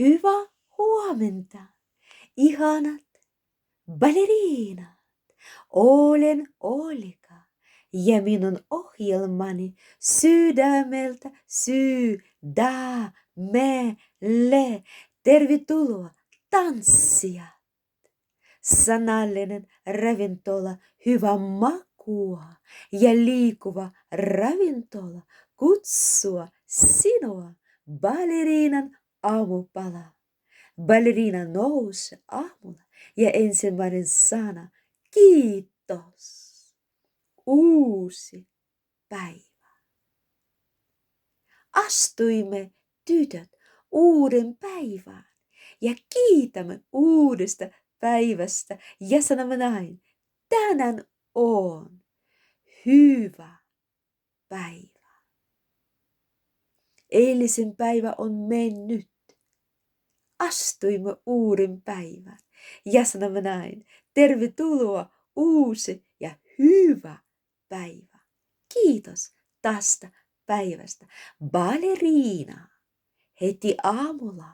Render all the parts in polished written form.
Hyvää huomenta, ihanat baleriinat. Olen Olika ja minun ohjelmani sydämeltä sydämelle. Tervetuloa tanssia. Sanallinen ravintola, hyvä makua ja liikuva ravintola kutsua sinua baleriinan aamupala. Baleriina nousee aamulla ja ensimmäinen sana, kiitos. Uusi päivä. Astuimme tytöt uuden päivään ja kiitämme uudesta päivästä ja sanomme näin, tänään on hyvä päivä. Eilisen päivä on mennyt. Astuimme uuden päivän ja sanomme näin, tervetuloa uusi ja hyvä päivä. Kiitos tästä päivästä. Baleriina heti aamulla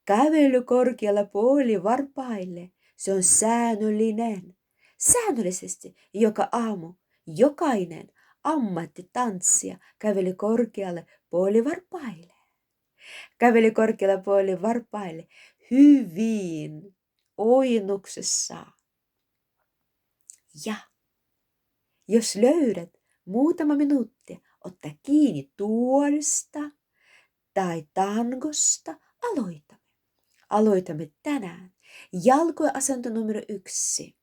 kävely korkealla puolivarpaille. Se on säännöllinen. Säännöllisesti joka aamu jokainen ammattitanssija käveli korkealle puolivarpaille. Käveli korkealla puolivarpaille hyvin ojennuksessa. Ja jos löydät muutama minuutti, ottaa kiinni tuolista tai tangosta, aloitamme. Aloitamme tänään. Jalkojen asento numero 1.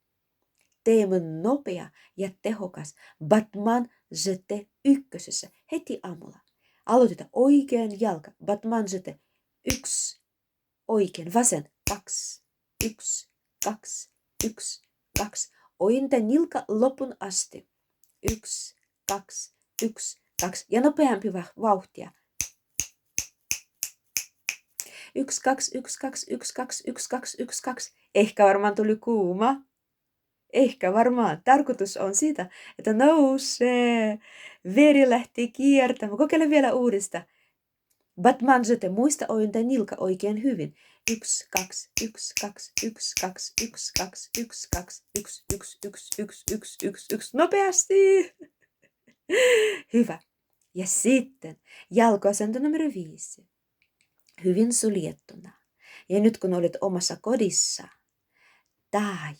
Teemme nopea ja tehokas Batman Zete 1 heti aamulla. Aloitetaan oikean jalka. Batman Zete 1. Oikein vasen 2. 1, 2, 1, 2. Ojenta nilka lopun asti. 1, 2, 1, 2. Ja nopeampi vauhtia. 1, 2, 1, 2, 1, 2, 1, 2, 1, 2. Ehkä varmaan tuli kuuma. Ehkä varmaan. Tarkoitus on sitä, että nousee. Veri lähtee kiertämään. Kokeile vielä uudestaan. Batman Zete, muista ojenta nilka oikein hyvin. 1, 2, 1, 2, 1, 2, 1, 2, 1, 2, 1, 1, 1, 1, 1, 1, 1. Nopeasti. Hyvä. Ja sitten jalkoasento numero 5. Hyvin suljettuna. Ja nyt kun olet omassa kodissa, tai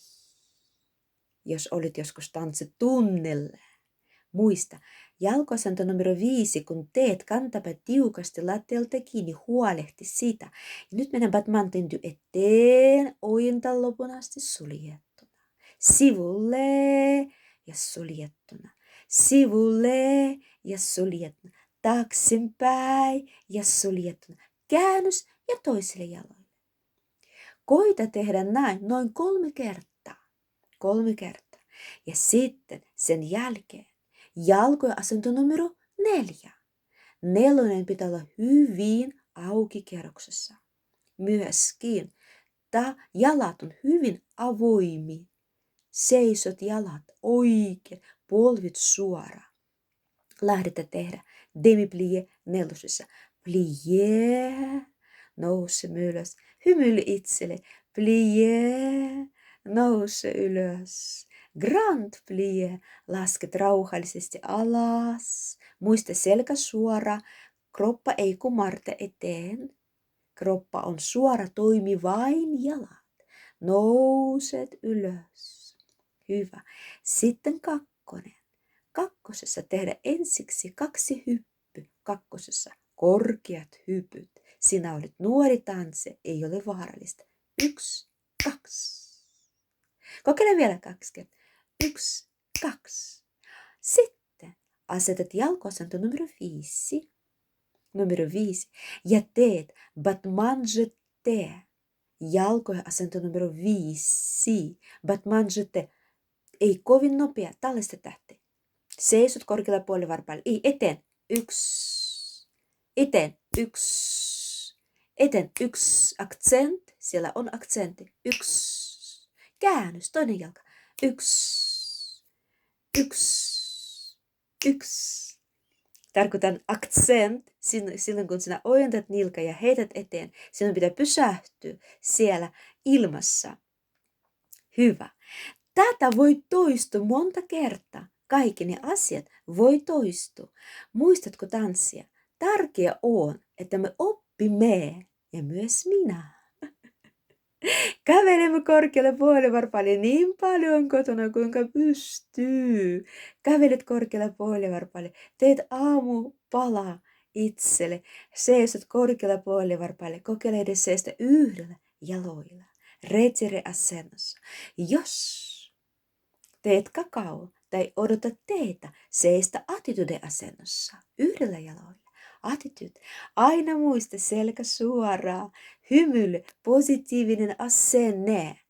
jos olet joskus tanssitunnilla, muista, jalkoasento numero 5, kun teet, kantapa tiukasti lattialta kiinni, huolehti sitä. Ja nyt mennään Batman tenty eteen, ojenta lopun asti suljettuna. Sivulle ja suljettuna. Sivulle ja suljettuna. Taksinpäin ja suljettuna. Käännös ja toiselle jaloille. Koita tehdä näin noin 3 kertaa. 3 kertaa. Ja sitten sen jälkeen jalkojen asento numero 4. 4 pitää olla hyvin auki kerroksessa. Myöskin jalat on hyvin avoimi. Seisot jalat oikein, polvit suoraan. Lähdetään tehdä demi-plie 4. Plie, nouse ylös. Hymyile itselle. Plie, nouse ylös. Grand plie, lasket rauhallisesti alas. Muista selkä suora, kroppa ei kumarta eteen. Kroppa on suora, toimi vain jalat. Nouset ylös. Hyvä. Sitten 2. 2. tehdä ensiksi 2 hyppyä. 2. korkeat hypyt. Sinä olet nuori tanssi, ei ole vaarallista. 1, 2. Kokeile vielä 2 kertaa. 1, 2. Sitten asetat jalkoasento numero 5. Numero 5. Ja teet Batman Zete. Jalkojen asento numero 5. Batman Zete. Ei kovin nopea, tällaista tähti. Seisot korkealla puolivarpailla. Ei, eteen. 1. Eteen. 1. Eteen. 1. Akzent. Siellä on aksentti. 1. Käännös. Toinen jalka. 1. 1. 1. Tarkoitan accent, silloin kun sinä ojentat nilkan ja heität eteen, sinun pitää pysähtyä siellä ilmassa. Hyvä. Tätä voi toistua monta kertaa. Kaikki ne asiat voi toistua. Muistatko tanssia? Tärkeää on, että me oppimme ja myös minä. Kävelemme korkealle vuorivarpaille niin paljon kotona, kuinka pystyy. Kävelet korkealle vuorivarpaille, teet aamupala itselle, seisot korkealla vuorivarpaille, kokeile edes seistä yhdellä jaloilla, retire-asennossa. Jos teet kakao tai odotat teetä, seistä attitude-asennossa, yhdellä jaloilla. Attitude. Aina muista selkä suoraa, hymyile, positiivinen asenne.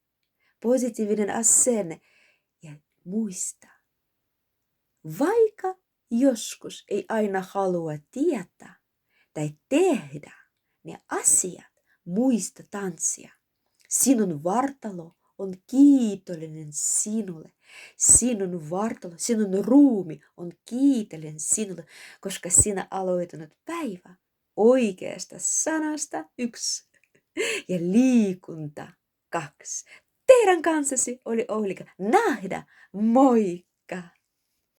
Positiivinen asenne. Ja muista, vaikka joskus ei aina halua tietää tai tehdä ne asiat, muista tanssia. Sinun vartalo on kiitollinen sinulle. Sinun vartalo, sinun ruumi on kiitollinen sinulle, koska sinä aloitanut päivä oikeasta sanasta 1 ja liikunta 2. Teidän kanssasi oli Oulika. Nähdä, moikka!